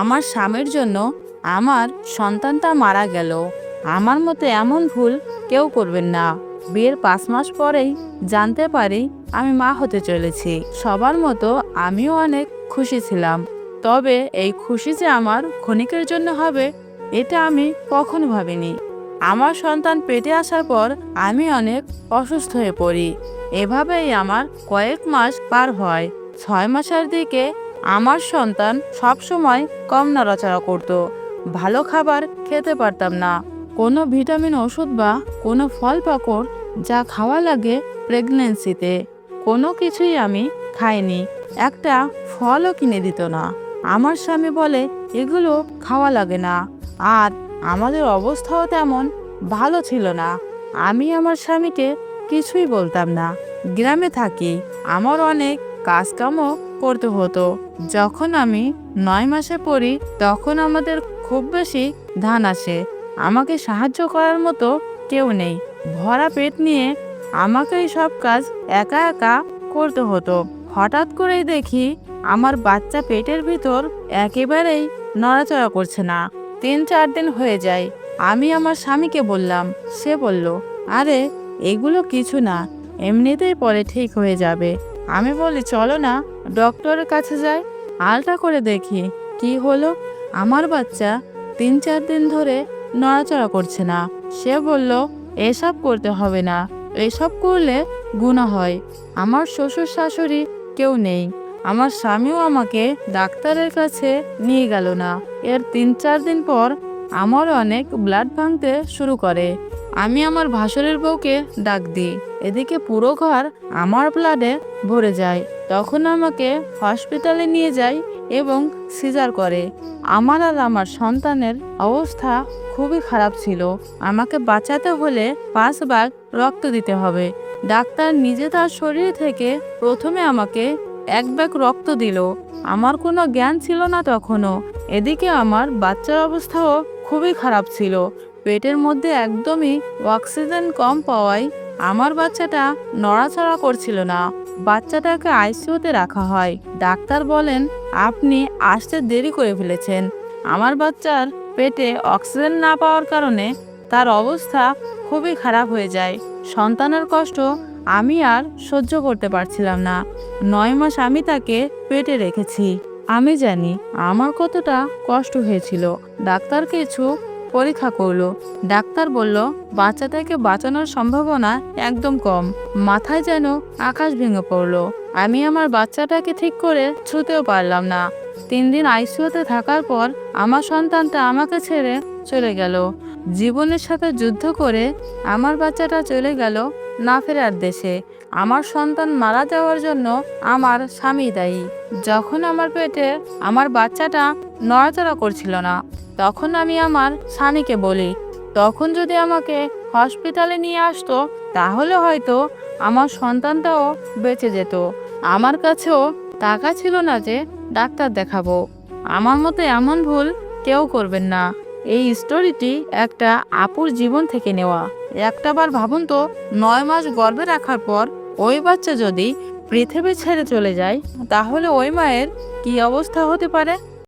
আমার স্বামীর জন্য আমার সন্তানটা মারা গেল। আমার মতো এমন ভুল কেউ করবেন না। বিয়ের 5 মাস পরেই জানতে পারি আমি মা হতে চলেছি। সবার মতো আমিও অনেক খুশি ছিলাম, তবে এই খুশি যে আমার ক্ষণিকের জন্য হবে এটা আমি কখনো ভাবিনি। আমার সন্তান পেটে আসার পর আমি অনেক অসুস্থ হয়ে পড়ি। এভাবেই আমার কয়েক মাস পার হয়। 6 মাসের দিকে আমার সন্তান সবসময় কম নড়াচড়া করত। ভালো খাবার খেতে পারতাম না। কোনো ভিটামিন ওষুধ বা কোনো ফল পাকড় যা খাওয়া লাগে প্রেগন্যান্সিতে কোনো কিছুই আমি খাইনি। একটা ফলও কিনে দিত না। আমার স্বামী বলে এগুলো খাওয়া লাগে না। আর আমাদের অবস্থাও তেমন ভালো ছিল না। আমি আমার স্বামীকে কিছুই বলতাম না। গ্রামে থাকি, আমার অনেক কাজকামও করতে হতো। যখন আমি 9 মাসে পড়ি তখন আমাদের খুব বেশি ধান আসে। আমাকে সাহায্য করার মতো কেউ নেই। ভরা পেট নিয়ে আমাকেই সব কাজ একা একা করতে হতো। হঠাৎ করেই দেখি আমার বাচ্চা পেটের ভিতর একেবারেই নড়াচড়া করছে না। 3-4 দিন হয়ে যায়। আমি আমার স্বামীকে বললাম। সে বলল, আরে এগুলো কিছু না, এমনিতেই পরে ঠিক হয়ে যাবে। আমি বলি, চলো না ডক্টরের কাছে যাই, আলট্রা করে দেখি কি হলো। আমার বাচ্চা 3-4 দিন ধরে নড়াচড়া করছে না। সে বলল, এসব করতে হবে না, এসব করলে গুনাহ হয়। আমার শ্বশুর শাশুড়ি কেউ নেই। আমার স্বামীও আমাকে ডাক্তারের কাছে নিয়ে গেল না। এর 3-4 দিন পর আমার অনেক ব্লাড ভাঙতে শুরু করে। আমি আমার ভাসুরের বউকে ডাক দিই। এদিকে পুরো ঘর আমার ব্লাডে ভরে যায়। তখন আমাকে হসপিটালে নিয়ে যায় এবং সিজার করে। আমার আর আমার সন্তানের অবস্থা খুবই খারাপ ছিল। আমাকে বাঁচাতে হলে 5 ভাগ রক্ত দিতে হবে। ডাক্তার নিজে তার শরীর থেকে প্রথমে আমাকে 1 ভাগ রক্ত দিল। আমার কোনো জ্ঞান ছিল না তখনও। এদিকে আমার বাচ্চার অবস্থাও খুবই খারাপ ছিল। পেটের মধ্যে একদমই অক্সিজেন কম পাওয়ায় আমার বাচ্চাটা নড়াচড়া করছিল না। বাচ্চাটাকে আইসিইউতে রাখা হয়। ডাক্তার বলেন, আপনি আসতে দেরি করে ফেলেছেন। আমার বাচ্চার পেটে অক্সিজেন না পাওয়ার কারণে তার অবস্থা খুবই খারাপ হয়ে যায়। সন্তানের কষ্ট আমি আর সহ্য করতে পারছিলাম না। 9 মাস আমি তাকে পেটে রেখেছি। আমি জানি আমার কতটা কষ্ট হয়েছিল। ডাক্তার কিছু পরীক্ষা করলো। ডাক্তার বলল, বাচ্চাটাকে বাঁচানোর সম্ভাবনা একদম কম। মাথায় যেন আকাশ ভেঙে পড়লো। আমি আমার বাচ্চাটাকে ঠিক করে ছুঁতেও পারলাম না। 3 দিন আইসিইউতে থাকার পর আমার সন্তানটা আমাকে ছেড়ে চলে গেল। জীবনের সাথে যুদ্ধ করে আমার বাচ্চাটা চলে গেল না ফেরার দেশে। আমার সন্তান মারা যাওয়ার জন্য আমার স্বামী দায়ী। যখন আমার পেটে আমার বাচ্চাটা নড়াচড়া করছিল না, তখন আমি আমার স্বামীকে বলি, তখন যদি আমাকে হসপিটালে নিয়ে আসতো তাহলে হয়তো আমার সন্তানটাও বেঁচে যেত। আমার কাছেও টাকা ছিল না যে ডাক্তার দেখাবো। আমার মতো এমন ভুল কেউ করবেন না। এই স্টোরিটি একটা আপুর জীবন থেকে নেওয়া। একটাবার ভাবুন তো, 9 মাস গর্ভে রাখার পর ওই বাচ্চা যদি পৃথিবী ছেড়ে চলে যায় তাহলে ওই মায়ের কি অবস্থা হতে পারে।